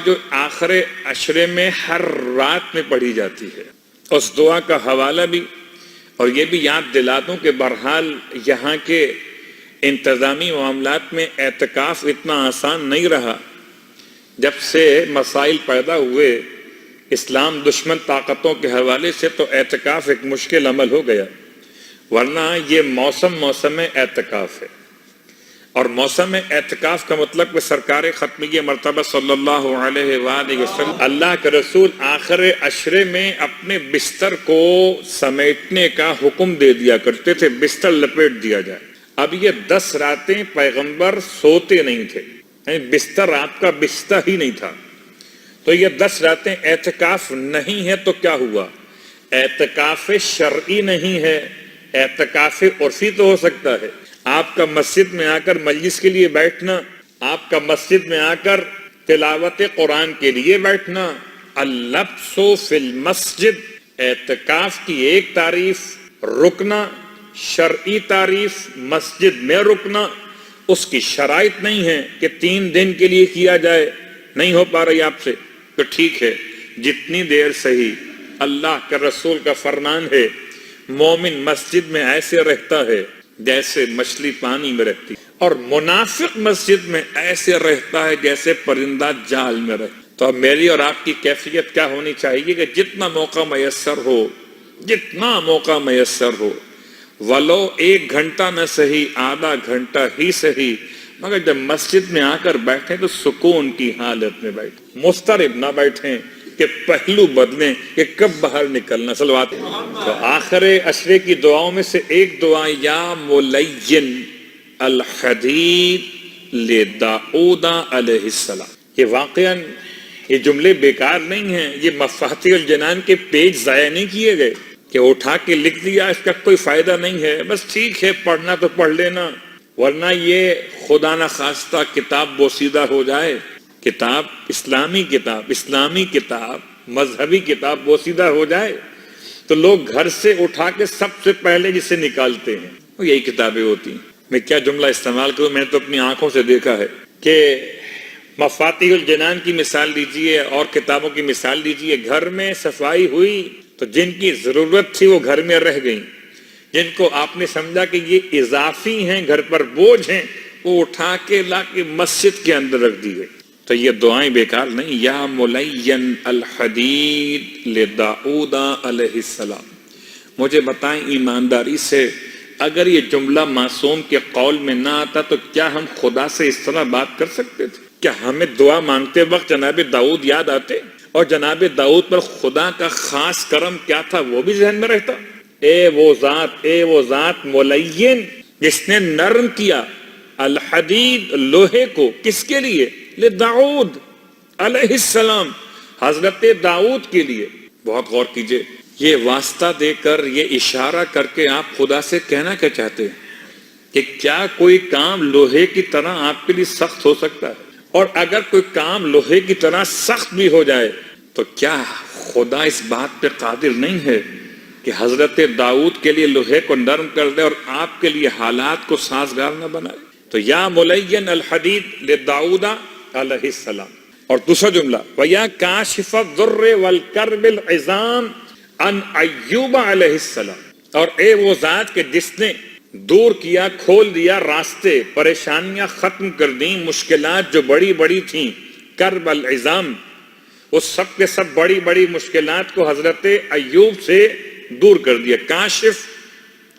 جو آخر عشرے میں ہر رات میں پڑھی جاتی ہے، اس دعا کا حوالہ بھی اور یہ بھی یاد دلا دوں کہ بہرحال یہاں کے انتظامی معاملات میں اعتکاف اتنا آسان نہیں رہا۔ جب سے مسائل پیدا ہوئے اسلام دشمن طاقتوں کے حوالے سے تو اعتکاف ایک مشکل عمل ہو گیا، ورنہ یہ موسم اعتکاف ہے۔ اور موسم اعتکاف کا مطلب کہ سرکار ختمیہ مرتبہ صلی اللہ علیہ وآلہ وسلم اللہ کے رسول آخر عشرے میں اپنے بستر کو سمیٹنے کا حکم دے دیا کرتے تھے، بستر لپیٹ دیا جائے۔ اب یہ 10 راتیں پیغمبر سوتے نہیں تھے، بستر آپ کا بستر ہی نہیں تھا، تو یہ 10 راتیں اعتکاف نہیں ہے تو کیا ہوا؟ اعتکاف شرعی نہیں ہے، اعتکاف عرفی تو ہو سکتا ہے۔ آپ کا مسجد میں آ کر مجلس کے لیے بیٹھنا، آپ کا مسجد میں آ کر تلاوت قرآن کے لیے بیٹھنا، اللبس فی المسجد، اعتکاف کی ایک تعریف، رکنا شرعی تعریف مسجد میں رکنا، اس کی شرائط نہیں ہے کہ 3 دن کے لیے کیا جائے، نہیں ہو پا رہی آپ سے تو ٹھیک ہے، جتنی دیر صحیح۔ اللہ کے رسول کا فرمان ہے مومن مسجد میں ایسے رہتا ہے جیسے مچھلی پانی میں رہتی، اور منافق مسجد میں ایسے رہتا ہے جیسے پرندہ جال میں رہتا۔ تو اب میری اور آپ کی کیفیت کیا ہونی چاہیے کہ جتنا موقع میسر ہو ولو 1 گھنٹہ نہ صحیح، آدھا گھنٹہ ہی صحیح، مگر جب مسجد میں آ کر بیٹھیں تو سکون کی حالت میں بیٹھیں، مضطرب نہ بیٹھیں کہ پہلو بدلیں کہ کب باہر نکلنا۔ صلوات۔ تو آخر عشرے کی دعاؤں میں سے ایک دعا یا ملین الحدید لداؤد علیہ السلام، یہ واقعاً یہ جملے بیکار نہیں ہیں، یہ مفاتیح الجنان کے پیج ضائع نہیں کیے گئے کہ اٹھا کے لکھ دیا، اس کا کوئی فائدہ نہیں ہے، بس ٹھیک ہے پڑھنا تو پڑھ لینا، ورنہ یہ خدا نہ خواستہ کتاب بوسیدہ ہو جائے، کتاب اسلامی کتاب مذہبی کتاب بوسیدہ ہو جائے تو لوگ گھر سے اٹھا کے سب سے پہلے جسے نکالتے ہیں وہ یہی کتابیں ہوتی ہیں۔ میں کیا جملہ استعمال کروں، میں نے تو اپنی آنکھوں سے دیکھا ہے کہ مفاتیح الجنان کی مثال لیجئے اور کتابوں کی مثال لیجئے، گھر میں صفائی ہوئی تو جن کی ضرورت تھی وہ گھر میں رہ گئیں، جن کو آپ نے سمجھا کہ یہ اضافی ہیں، گھر پر بوجھ ہیں، وہ اٹھا کے لا کے مسجد کے اندر رکھ دی گئی۔ تو یہ دعائیں بیکار نہیں، یا ملین الحدید لداؤد علیہ السلام۔ مجھے بتائیں ایمانداری سے، اگر یہ جملہ معصوم کے قول میں نہ آتا تو کیا ہم خدا سے اس طرح بات کر سکتے تھے؟ کیا ہمیں دعا مانگتے وقت جناب داؤد یاد آتے اور جناب داؤد پر خدا کا خاص کرم کیا تھا وہ بھی ذہن میں رہتا؟ اے وہ ذات ملین جس نے نرم کیا الحدید لوہے کو، کس کے لیے؟ لداؤد علیہ السلام، حضرت داؤد کے لیے۔ بہت غور کیجئے، یہ واسطہ دے کر، یہ اشارہ کر کے آپ خدا سے کہنا کیا چاہتے ہیں کہ کیا کوئی کام لوہے کی طرح آپ کے لیے سخت ہو سکتا ہے؟ اور اگر کوئی کام لوہے کی طرح سخت بھی ہو جائے تو کیا خدا اس بات پہ قادر نہیں ہے کہ حضرت داؤد کے لیے لوہے کو نرم کر دے اور آپ کے لیے حالات کو سازگار نہ بنائے؟ تو یا ملین الحدید لداؤد علیہ السلام۔ اور دوسرا جملہ وَيَا كَاشِفَ الضُّرِّ وَالْكَرْبِ الْعِظَامِ عَنْ أَيُّوبَ علیہ السلام، اور اے وہ ذات کہ جس نے دور کیا، کھول دیا راستے، پریشانیاں ختم کر دیں، مشکلات جو بڑی بڑی تھیں، کرب العظام، وہ سب کے سب بڑی بڑی مشکلات کو حضرت ایوب سے دور کر دیا۔ کاشف،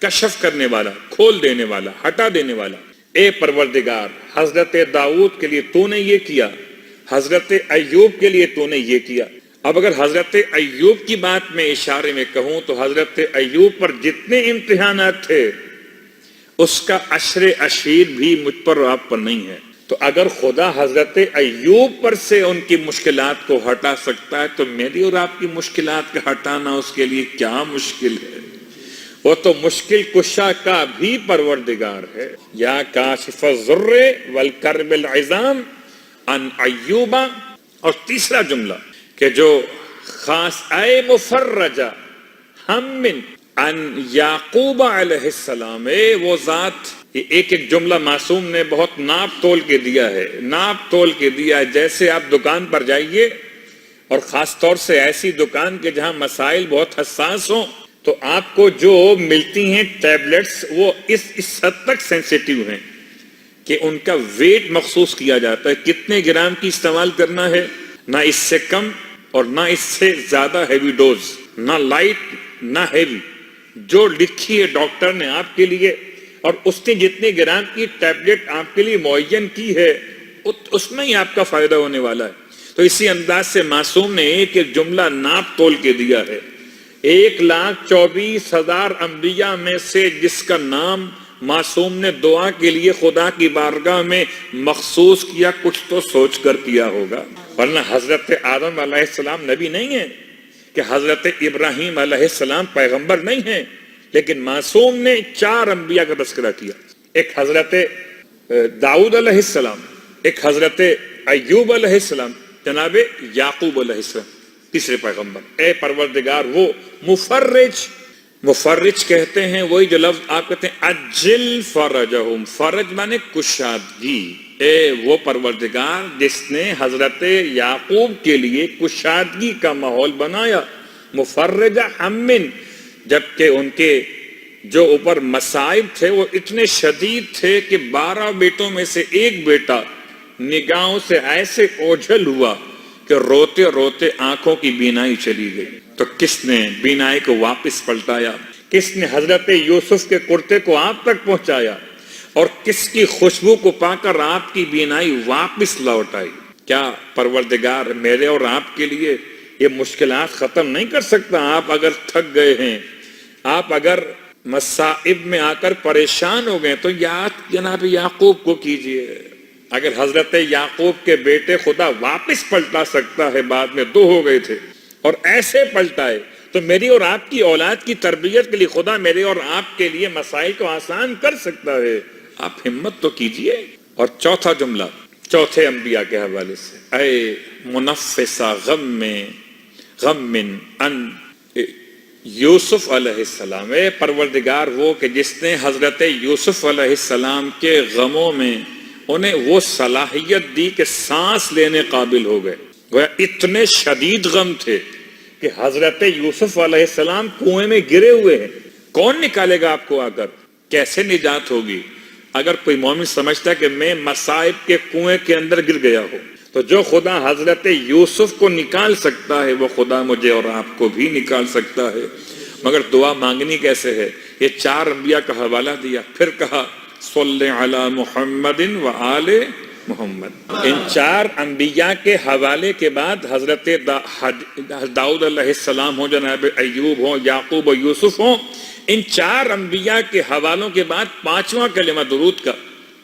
کشف کرنے والا، کھول دینے والا، ہٹا دینے والا۔ اے پروردگار، حضرت داؤد کے لیے تو نے یہ کیا، حضرت ایوب کے لیے تو نے یہ کیا۔ اب اگر حضرت ایوب کی بات میں اشارے میں کہوں تو حضرت ایوب پر جتنے امتحانات تھے اس کا عشر عشیر بھی مجھ پر اور آپ پر نہیں ہے۔ تو اگر خدا حضرت ایوب پر سے ان کی مشکلات کو ہٹا سکتا ہے تو میری اور آپ کی مشکلات کا ہٹانا اس کے لیے کیا مشکل ہے؟ وہ تو مشکل کشا کا بھی پروردگار ہے۔ یا کاشف الضر والکرب العظام عن ایوب۔ اور تیسرا جملہ کہ جو خاص اے مفرجہ ہم من عن یعقوب علیہ السلام، اے وہ ذات یہ ایک ایک جملہ معصوم نے بہت ناپ تول کے دیا ہے، ناپ تول کے دیا ہے. جیسے آپ دکان پر جائیے، اور خاص طور سے ایسی دکان کے جہاں مسائل بہت حساس ہوں، تو آپ کو جو ملتی ہیں ٹیبلٹس وہ اس حد تک سینسیٹیو ہیں کہ ان کا ویٹ مخصوص کیا جاتا ہے، کتنے گرام کی استعمال کرنا ہے، نہ اس سے کم اور نہ اس سے زیادہ ہیوی ڈوز، نہ لائٹ نہ ہیوی، جو لکھی ہے ڈاکٹر نے آپ کے لیے اور اس نے جتنے گرام کی ٹیبلٹ آپ کے لیے معین کی ہے اس میں ہی آپ کا فائدہ ہونے والا ہے. تو اسی انداز سے معصوم نے ایک ایک جملہ ناپ تول کے دیا ہے. 1,24,000 انبیاء میں سے جس کا نام معصوم نے دعا کے لیے خدا کی بارگاہ میں مخصوص کیا، کچھ تو سوچ کر کیا ہوگا. ورنہ حضرت آدم علیہ السلام نبی نہیں ہیں، کہ حضرت ابراہیم علیہ السلام پیغمبر نہیں ہیں، لیکن معصوم نے 4 انبیاء کا تذکرہ کیا. ایک حضرت داؤد علیہ السلام، ایک حضرت ایوب علیہ السلام، جناب یعقوب علیہ السلام تیسرے پیغمبر. اے پروردگار وہ مفرج کہتے ہیں وہی جو لفظ آپ کہتے ہیں اجل فرجہم، فرج مانے کشادگی. اے وہ پروردگار جس نے حضرت یعقوب کے لیے کشادگی کا ماحول بنایا، مفرج ہمن، جبکہ ان کے جو اوپر مصائب تھے وہ اتنے شدید تھے کہ 12 بیٹوں میں سے ایک بیٹا نگاہوں سے ایسے اوجھل ہوا کہ روتے روتے آنکھوں کی بینائی چلی گئی. تو کس نے بینائی کو واپس پلٹایا؟ کس نے حضرت یوسف کے کرتے کو آپ تک پہنچایا؟ اور کس کی خوشبو کو پا کر آپ کی بینائی واپس لوٹ آئی؟ کیا پروردگار میرے اور آپ کے لیے یہ مشکلات ختم نہیں کر سکتا؟ آپ اگر تھک گئے ہیں، آپ اگر مصائب میں آ کر پریشان ہو گئے تو یاد جناب یعقوب کو کیجئے. اگر حضرت یعقوب کے بیٹے خدا واپس پلٹا سکتا ہے، بعد میں 2 ہو گئے تھے اور ایسے پلٹائے، تو میری اور آپ کی اولاد کی تربیت کے لیے خدا میرے اور آپ کے لیے مسائل کو آسان کر سکتا ہے. آپ ہمت تو کیجئے. اور چوتھا جملہ چوتھے انبیاء کے حوالے سے، اے منفسہ غم ان یوسف علیہ السلام، اے پروردگار وہ کہ جس نے حضرت یوسف علیہ السلام کے غموں میں انہیں وہ صلاحیت دی کہ سانس لینے قابل ہو گئے. وہ اتنے شدید غم تھے کہ حضرت یوسف علیہ السلام کنویں میں گرے ہوئے ہیں. کون نکالے گا آپ کو آ کر؟ کیسے نجات ہوگی؟ اگر کوئی مومن سمجھتا ہے کہ میں مصائب کے کنویں کے اندر گر گیا ہوں، تو جو خدا حضرت یوسف کو نکال سکتا ہے وہ خدا مجھے اور آپ کو بھی نکال سکتا ہے. مگر دعا مانگنی کیسے ہے؟ یہ 4 انبیاء کا حوالہ دیا، پھر کہا صلی علی محمد و آل محمد. ان 4 انبیاء کے حوالے کے بعد حضرت داؤد علیہ السلام ہو، جناب ایوب ہو، یعقوب و یوسف ہو، ان 4 انبیاء کے حوالوں کے بعد 5واں کلمہ درود کا.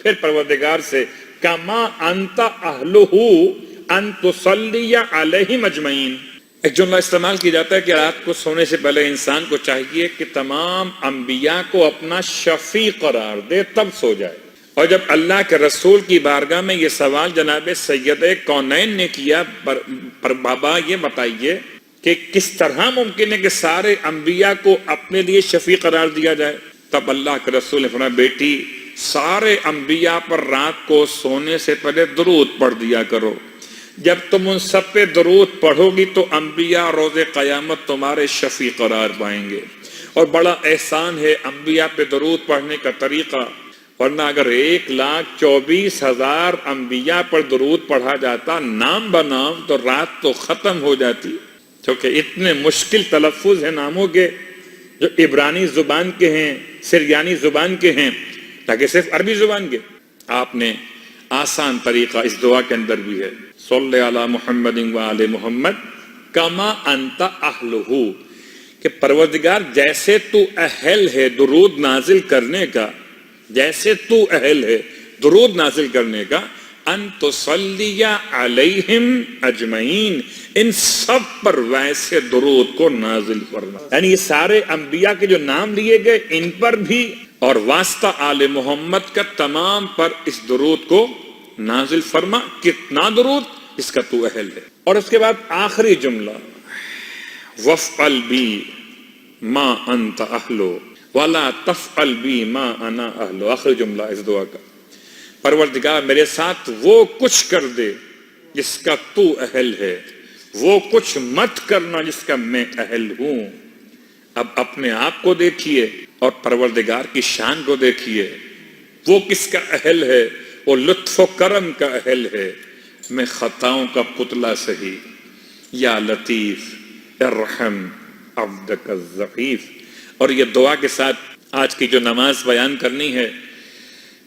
پھر پروردگار سے کما انت اہلہ ان تصلی علیہم اجمعین. ایک جملہ استعمال کی جاتا ہے کہ رات کو سونے سے پہلے انسان کو چاہیے کہ تمام انبیاء کو اپنا شفیع قرار دے، تب سو جائے. اور جب اللہ کے رسول کی بارگاہ میں یہ سوال جناب سید کونین نے کیا، پر بابا یہ بتائیے کہ کس طرح ممکن ہے کہ سارے انبیاء کو اپنے لیے شفیع قرار دیا جائے؟ تب اللہ کے رسول نے فرمایا، بیٹی سارے انبیاء پر رات کو سونے سے پہلے درود پڑھ دیا کرو. جب تم ان سب پہ درود پڑھو گی تو انبیاء روز قیامت تمہارے شفیع قرار پائیں گے. اور بڑا احسان ہے انبیاء پہ درود پڑھنے کا طریقہ، ورنہ اگر 1,24,000 انبیاء پر درود پڑھا جاتا نام بنام تو رات تو ختم ہو جاتی. کیونکہ اتنے مشکل تلفظ ہیں ناموں کے، جو عبرانی زبان کے ہیں، سریانی زبان کے ہیں، تاکہ صرف عربی زبان کے. آپ نے آسان طریقہ اس دعا کے اندر بھی ہے، صلی علی محمد و آل محمد کما انت اہلہ، کہ پروردگار جیسے تو اہل ہے درود نازل کرنے کا، جیسے تو اہل ہے درود نازل کرنے کا، ان تصلی علیہم اجمعین، ان سب پر ویسے درود کو نازل فرما. یعنی یہ سارے انبیاء کے جو نام لیے گئے ان پر بھی، اور واسطہ آل محمد کا تمام پر اس درود کو نازل فرما. کتنا درود؟ اس کا تو اہل ہے. اور اس کے بعد آخری جملہ، وفعل بی ما انت اہلو، وَلَا تَفْعَلْ بِي مَا أَنَا أَهْلُ، آخری جملہ اس دعا کا، پروردگار میرے ساتھ وہ کچھ کر دے جس کا تو اہل ہے، وہ کچھ مت کرنا جس کا میں اہل ہوں۔ اب اپنے آپ کو دیکھیے اور پروردگار کی شان کو دیکھیے، وہ کس کا اہل ہے؟ وہ لطف و کرم کا اہل ہے، میں خطاؤں کا پتلا سہی، یا لطیف ارحم عبدک الضعیف۔ اور یہ دعا کے ساتھ آج کی جو نماز بیان کرنی ہے،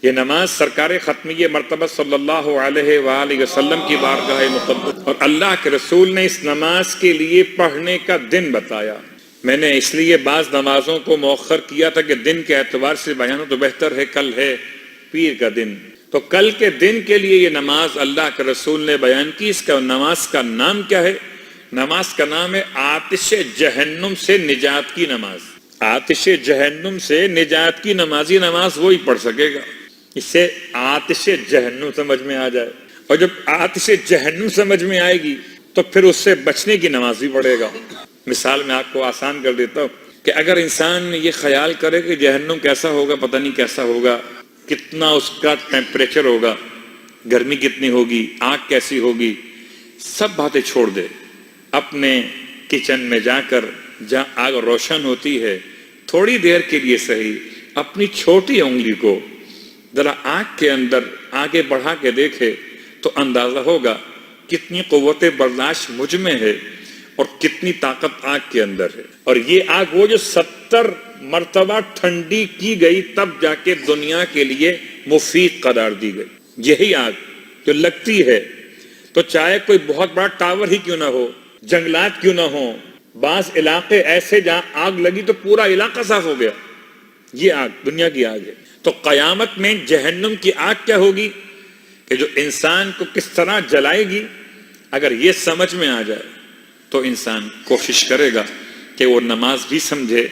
یہ نماز سرکار ختمیہ مرتبہ صلی اللہ علیہ وآلہ وسلم کی بارگاہ مقدس، اور اللہ کے رسول نے اس نماز کے لیے پڑھنے کا دن بتایا۔ میں نے اس لیے بعض نمازوں کو مؤخر کیا تھا کہ دن کے اعتبار سے بیان ہو تو بہتر ہے، کل ہے پیر کا دن، تو کل کے دن کے لیے یہ نماز اللہ کے رسول نے بیان کی۔ اس کا نماز کا نام کیا ہے؟ نماز کا نام ہے آتش جہنم سے نجات کی نماز۔ آتش جہنم سے نجات کی نماز، یہ نماز وہی پڑھ سکے گا اس سے آتش جہنم سمجھ میں آ جائے، اور جب آتش جہنم سمجھ میں آئے گی تو پھر اس سے بچنے کی نماز بھی پڑھے گا۔ مثال میں آپ کو آسان کر دیتا ہوں کہ اگر انسان یہ خیال کرے کہ جہنم کیسا ہوگا، پتہ نہیں کیسا ہوگا، کتنا اس کا ٹیمپریچر ہوگا، گرمی کتنی ہوگی، آگ کیسی ہوگی، سب باتیں چھوڑ دے، اپنے کچن میں جا کر جہاں آگ روشن ہوتی ہے تھوڑی دیر کے لیے صحیح اپنی چھوٹی انگلی کو ذرا آگ کے اندر آگے بڑھا کے دیکھے تو اندازہ ہوگا کتنی قوت برداشت مجھ میں ہے اور کتنی طاقت آگ کے اندر ہے۔ اور یہ آگ وہ جو 70 مرتبہ ٹھنڈی کی گئی تب جا کے دنیا کے لیے مفید قرار دی گئی، یہی آگ جو لگتی ہے تو چاہے کوئی بہت بڑا ٹاور ہی کیوں نہ ہو، جنگلات کیوں نہ ہو، بعض علاقے ایسے جہاں آگ لگی تو پورا علاقہ صاف ہو گیا، یہ آگ دنیا کی آگ ہے۔ تو قیامت میں جہنم کی آگ کیا ہوگی کہ جو انسان کو کس طرح جلائے گی، اگر یہ سمجھ میں آ جائے تو انسان کوشش کرے گا کہ وہ نماز بھی سمجھے۔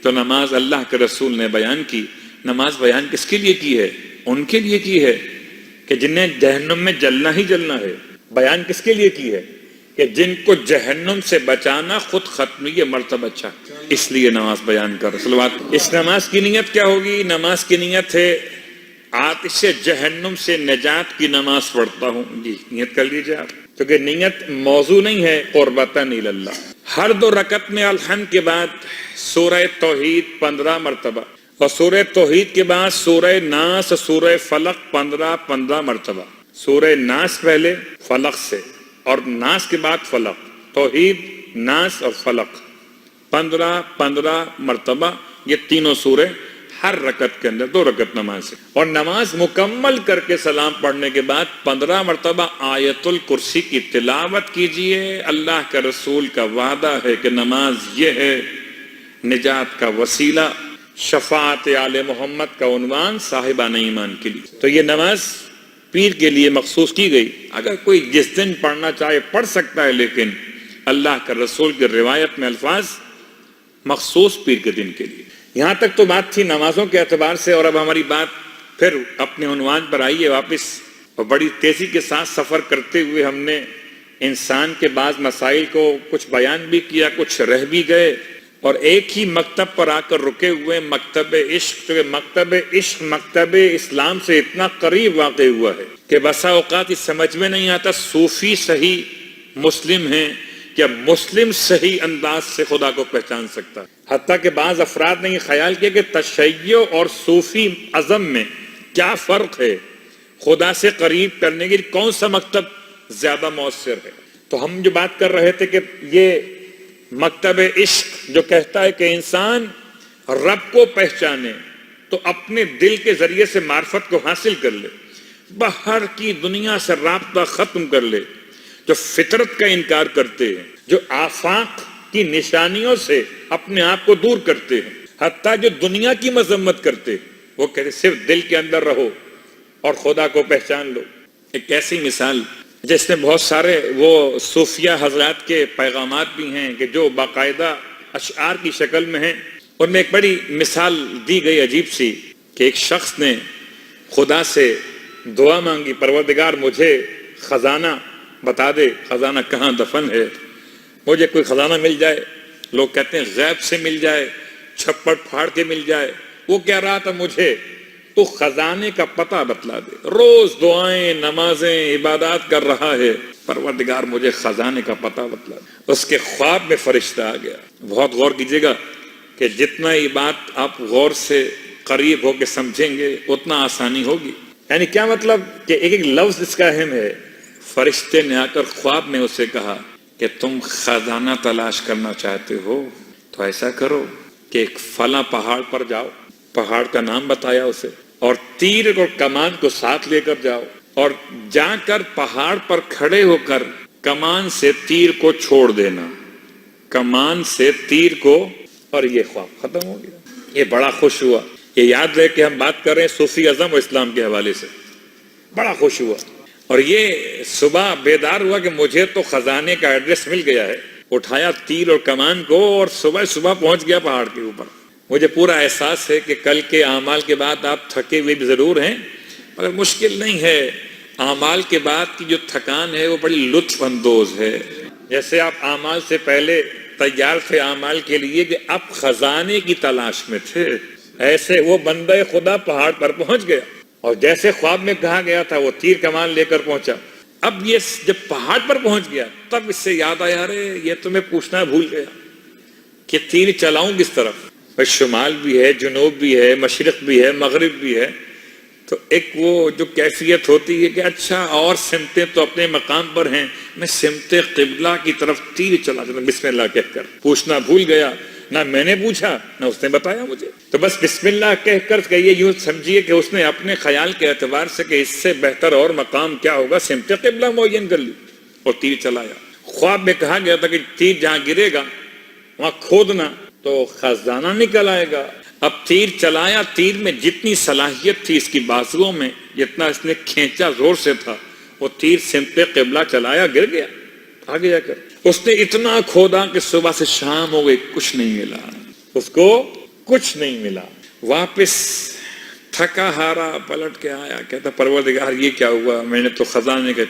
تو نماز اللہ کے رسول نے بیان کی، نماز بیان کس کے لیے کی ہے؟ ان کے لیے کی ہے کہ جنہیں جہنم میں جلنا ہی جلنا ہے۔ بیان کس کے لیے کی ہے؟ کہ جن کو جہنم سے بچانا خود ختمیہ مرتبہ اچھا، اس لیے نماز بیان کر صلوات۔ اس نماز کی نیت کیا ہوگی؟ نماز کی نیت ہے آتش جہنم سے نجات کی نماز پڑھتا ہوں، جی نیت کر لیجیے آپ، کیونکہ نیت موضوع نہیں ہے قربتاً اللہ۔ ہر 2 رکعت میں الحمد کے بعد سورہ توحید 15 مرتبہ، اور سورہ توحید کے بعد سورہ ناس، سورہ فلق 15 مرتبہ۔ سورہ ناس پہلے فلق سے، اور ناس کے بعد فلق، توحید، ناس اور فلق 15 مرتبہ، یہ تینوں سورے ہر رکعت کے اندر 2 رکعت نماز ہے۔ اور نماز مکمل کر کے سلام پڑھنے کے بعد 15 مرتبہ آیت الکرسی کی تلاوت کیجئے۔ اللہ کا رسول کا وعدہ ہے کہ نماز یہ ہے نجات کا وسیلہ، شفاعت آل محمد کا عنوان صاحبان ایمان کے لیے۔ تو یہ نماز پیر کے لیے مخصوص کی گئی، اگر کوئی جس دن پڑھنا چاہے پڑھ سکتا ہے، لیکن اللہ کا رسول کی روایت میں الفاظ مخصوص پیر کے دن کے لیے۔ یہاں تک تو بات تھی نمازوں کے اعتبار سے، اور اب ہماری بات پھر اپنے عنوان پر آئیے واپس، اور بڑی تیزی کے ساتھ سفر کرتے ہوئے ہم نے انسان کے بعض مسائل کو کچھ بیان بھی کیا، کچھ رہ بھی گئے، اور ایک ہی مکتب پر آ کر رکے ہوئے، مکتب عشق، کیونکہ مکتب عشق مکتب اسلام سے اتنا قریب واقع ہوا ہے کہ بسا اوقات اس سمجھ میں نہیں آتا صوفی صحیح مسلم ہیں کیا مسلم صحیح انداز سے خدا کو پہچان سکتا ہے۔ حتیٰ کہ بعض افراد نے یہ خیال کیا کہ تشیع اور صوفی ازم میں کیا فرق ہے، خدا سے قریب کرنے کے لیے کون سا مکتب زیادہ مؤثر ہے۔ تو ہم جو بات کر رہے تھے کہ یہ مکتب عشق جو کہتا ہے کہ انسان رب کو پہچانے تو اپنے دل کے ذریعے سے معرفت کو حاصل کر لے، باہر کی دنیا سے رابطہ ختم کر لے، جو فطرت کا انکار کرتے ہیں، جو آفاق کی نشانیوں سے اپنے آپ کو دور کرتے ہیں، حتیٰ جو دنیا کی مذمت کرتے ہیں، وہ کہتے صرف دل کے اندر رہو اور خدا کو پہچان لو۔ ایک ایسی مثال جس میں بہت سارے وہ صوفیہ حضرات کے پیغامات بھی ہیں کہ جو باقاعدہ اشعار کی شکل میں ہیں، ان میں ایک بڑی مثال دی گئی عجیب سی کہ ایک شخص نے خدا سے دعا مانگی، پروردگار مجھے خزانہ بتا دے، خزانہ کہاں دفن ہے، مجھے کوئی خزانہ مل جائے۔ لوگ کہتے ہیں غیب سے مل جائے، چھپڑ پھاڑ کے مل جائے. وہ کہہ رہا تھا مجھے تو خزانے کا پتہ بتلا دے. روز دعائیں نمازیں عبادات کر رہا ہے, پروردگار مجھے خزانے کا پتہ بتلا دے. اس کے خواب میں فرشتہ آ گیا. بہت غور کیجیے گا کہ جتنا یہ بات آپ غور سے قریب ہو کے سمجھیں گے اتنا آسانی ہوگی. یعنی کیا مطلب کہ ایک ایک لفظ اس کا اہم ہے. فرشتے نے آ کر خواب میں اسے کہا کہ تم خزانہ تلاش کرنا چاہتے ہو تو ایسا کرو کہ ایک فلاں پہاڑ پر جاؤ. پہاڑ کا نام بتایا اسے, اور تیر اور کمان کو ساتھ لے کر جاؤ, اور جا کر پہاڑ پر کھڑے ہو کر کمان سے تیر کو چھوڑ دینا. کمان سے تیر کو, اور یہ خواب ختم ہو گیا. یہ بڑا خوش ہوا. یہ یاد رہے کہ ہم بات کر رہے ہیں صوفی اعظم اور اسلام کے حوالے سے. بڑا خوش ہوا اور یہ صبح بیدار ہوا کہ مجھے تو خزانے کا ایڈریس مل گیا ہے. اٹھایا تیر اور کمان کو اور صبح پہنچ گیا پہاڑ کے اوپر. مجھے پورا احساس ہے کہ کل کے اعمال کے بعد آپ تھکے ہوئے بھی ضرور ہیں, مگر مشکل نہیں ہے. اعمال کے بعد کی جو تھکان ہے وہ بڑی لطف اندوز ہے. جیسے آپ اعمال سے پہلے تیار تھے اعمال کے لیے کہ اب خزانے کی تلاش میں تھے, ایسے وہ بندہ خدا پہاڑ پر پہنچ گیا اور جیسے خواب میں کہا گیا تھا وہ تیر کمان لے کر پہنچا. اب یہ جب پہاڑ پر پہنچ گیا تب اس سے یاد آیا, ارے یہ تو میں پوچھنا بھول گیا کہ تیر چلاؤں کس طرف. شمال بھی ہے, جنوب بھی ہے, مشرق بھی ہے, مغرب بھی ہے. تو ایک وہ جو کیفیت ہوتی ہے کہ اچھا اور سمتیں تو اپنے مقام پر ہیں, میں سمت قبلہ کی طرف تیر چلا جاتا بسم اللہ کہہ کر. پوچھنا بھول گیا, نہ میں نے پوچھا نہ اس نے بتایا مجھے. تو بس بسم اللہ کہہ کر کہیے, یوں سمجھیے کہ اس نے اپنے خیال کے اعتبار سے کہ اس سے بہتر اور مقام کیا ہوگا, سمت قبلہ معین کر لی اور تیر چلایا. خواب میں کہا گیا تھا کہ تیر جہاں گرے گا وہاں کھودنا تو خزانہ نکل آئے گا. اب تیر چلایا, تیر میں جتنی صلاحیت تھی اس کی بازوؤں میں, جتنا اس نے کھینچا زور سے تھا, وہ تیر سمت قبلہ چلایا, گر گیا آگے جا کر. اس نے اتنا کھودا کہ صبح سے شام ہو گئی, کچھ نہیں ملا, اس کو کچھ نہیں ملا. واپس تھکا ہارا پلٹ کے آیا, کہتا پروردگار یہ کیا ہوا, میں نے تو خزانے کے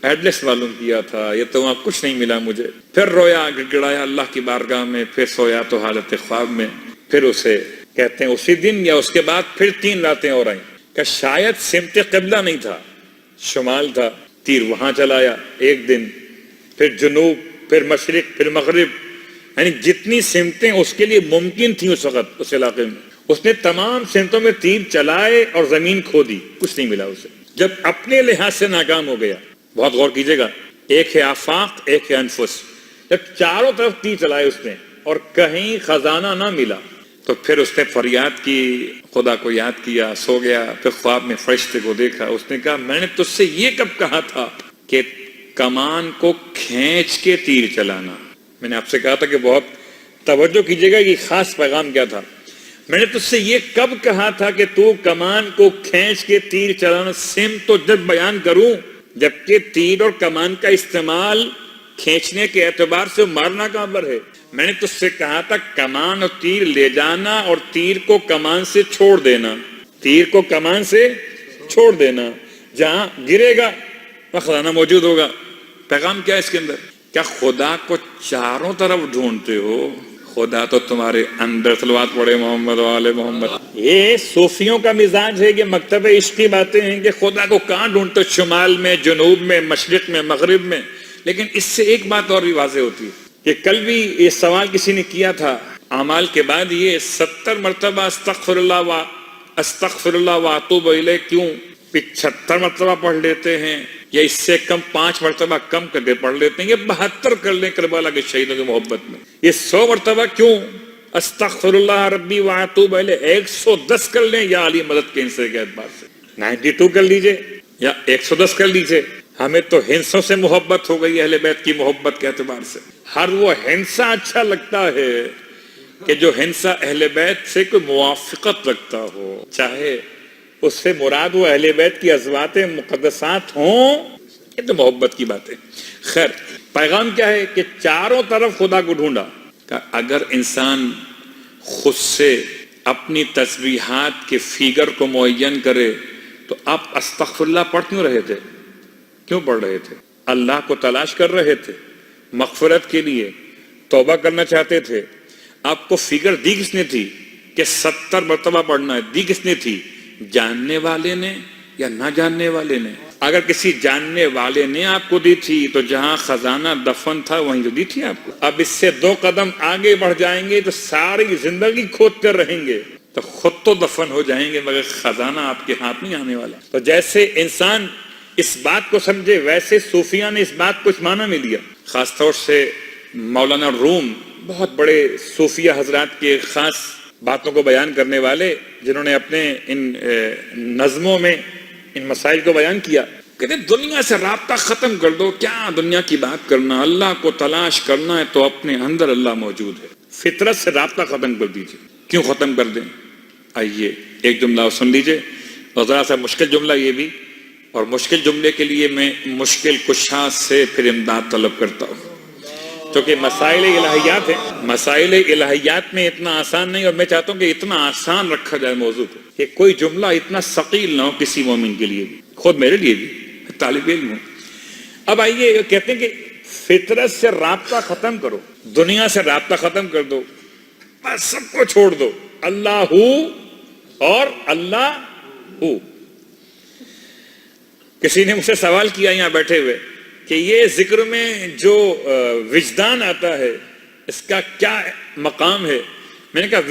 ایڈریس معلوم کیا تھا, یہ تو وہاں کچھ نہیں ملا مجھے. پھر رویا گڑ گڑایا اللہ کی بارگاہ میں, پھر سویا تو حالت خواب میں. پھر اسے کہتے ہیں اسی دن یا اس کے بعد پھر 3 راتیں اور آئیں کہ شاید سمت قبلہ نہیں تھا, شمال تھا. تیر وہاں چلایا ایک دن, پھر جنوب, پھر مشرق, پھر مغرب, یعنی جتنی سمتیں اس کے لیے ممکن تھیں اس وقت اس علاقے میں, اس نے تمام سمتوں میں تیر چلائے اور زمین کھودی, کچھ نہیں ملا اسے. جب اپنے لحاظ سے ناکام ہو گیا, بہت غور کیجیے گا, ایک ہے آفاق, ایک ہے انفس. جب چاروں طرف تیر چلائے اس نے اور کہیں خزانہ نہ ملا تو پھر اس نے فریاد کی, خدا کو یاد کیا, سو گیا. پھر خواب میں فرشتے کو دیکھا, اس نے کہا میں نے تجھ سے یہ کب کہا تھا کہ کمان کو کھینچ کے تیر چلانا. میں نے آپ سے کہا تھا کہ بہت توجہ کیجیے گا, یہ خاص پیغام کیا تھا. میں نے تجھ سے یہ کب کہا تھا کہ تو کمان کو کھینچ کے تیر چلانا. سمت تو جب بیان کروں, جبکہ تیر اور کمان کا استعمال کھینچنے کے اعتبار سے مارنا کہاں پر ہے. میں نے تجھ سے کہا تھا کمان اور تیر لے جانا اور تیر کو کمان سے چھوڑ دینا, تیر کو کمان سے چھوڑ دینا, جہاں گرے گا وہاں خزانہ موجود ہوگا. پیغام کیا ہے اس کے اندر, کیا خدا کو چاروں طرف ڈھونڈتے ہو؟ خدا تو تمہارے اندر. صلوات پڑھے محمد و آل محمد. یہ صوفیوں کا مزاج ہے کہ مکتب عشق کی باتیں ہیں کہ خدا کو کہاں ڈھونڈتے, شمال میں, جنوب میں, مشرق میں, مغرب میں. لیکن اس سے ایک بات اور بھی واضح ہوتی ہے کہ کل بھی یہ سوال کسی نے کیا تھا, اعمال کے بعد یہ 70 مرتبہ استغفر اللہ واتوب الیہ کیوں 75 مرتبہ پڑھ لیتے ہیں, یا اس سے کم 5 مرتبہ کم کر کے پڑھ لیتے ہیں, یا 72 کر لیں کربلا کے شہیدوں کی محبت میں. یہ 100 مرتبہ کیوں استغفر اللہ ربی واتوب الیہ 110 کر لیں, یا علی مدد کے حصے کے اعتبار سے 92 کر لیجئے یا 110 کر لیجئے. ہمیں تو ہنسوں سے محبت ہو گئی اہل بیت کی محبت کے اعتبار سے. ہر وہ ہنسا اچھا لگتا ہے کہ جو ہنسا اہل بیت سے کوئی موافقت رکھتا ہو, چاہے اس سے مراد وہ اہل بیت کی ازواج مقدسات ہوں, یہ تو محبت کی بات ہے. خیر, پیغام کیا ہے کہ چاروں طرف خدا کو ڈھونڈا. کہ اگر انسان خود سے اپنی تسبیحات کے فیگر کو معین کرے تو آپ استغفر اللہ پڑھ کیوں رہے تھے؟ کیوں پڑھ رہے تھے؟ اللہ کو تلاش کر رہے تھے, مغفرت کے لیے توبہ کرنا چاہتے تھے. آپ کو فگر دی کس نے تھی کہ 70 مرتبہ پڑھنا ہے؟ دی کس نے تھی؟ جاننے والے نے یا نہ جاننے والے نے؟ اگر کسی جاننے والے نے آپ کو دی تھی تو جہاں خزانہ دفن تھا وہیں تو دی تھی آپ کو. اب اس سے 2 قدم آگے بڑھ جائیں گے تو ساری زندگی کھودتے رہیں گے تو خود تو دفن ہو جائیں گے مگر خزانہ آپ کے ہاتھ نہیں آنے والا. تو جیسے انسان اس بات کو سمجھے ویسے صوفیہ نے اس بات کو اس معنی میں لیا. خاص طور سے مولانا روم بہت بڑے صوفیہ حضرات کے خاص باتوں کو بیان کرنے والے، جنہوں نے اپنے ان نظموں میں ان مسائل کو بیان کیا. کہتے ہیں دنیا سے رابطہ ختم کر دو، کیا دنیا کی بات کرنا، اللہ کو تلاش کرنا ہے تو اپنے اندر اللہ موجود ہے. فطرت سے رابطہ ختم کر دیجئے. کیوں ختم کر دیں؟ آئیے ایک جملہ سن لیجئے، اور ذرا سا مشکل جملہ یہ بھی، اور مشکل جملے کے لیے میں مشکل کشا سے پھر امداد طلب کرتا ہوں، کیونکہ مسائل الہیات ہیں. مسائل الہیات میں اتنا آسان نہیں، اور میں چاہتا ہوں کہ اتنا آسان رکھا جائے موضوع کو کہ کوئی جملہ اتنا ثقیل نہ ہو کسی مومن کے لیے بھی، خود میرے لیے بھی، طالب علم ہوں. اب آئیے کہتے ہیں کہ فطرت سے رابطہ ختم کرو، دنیا سے رابطہ ختم کر دو، بس سب کو چھوڑ دو، اللہ ہو اور اللہ ہو. کسی نے مجھ سے سوال کیا یہاں بیٹھے ہوئے کہ یہ ذکر میں جو وجدان آتا ہے اس کا کیا مقام ہے؟ میں نے کہا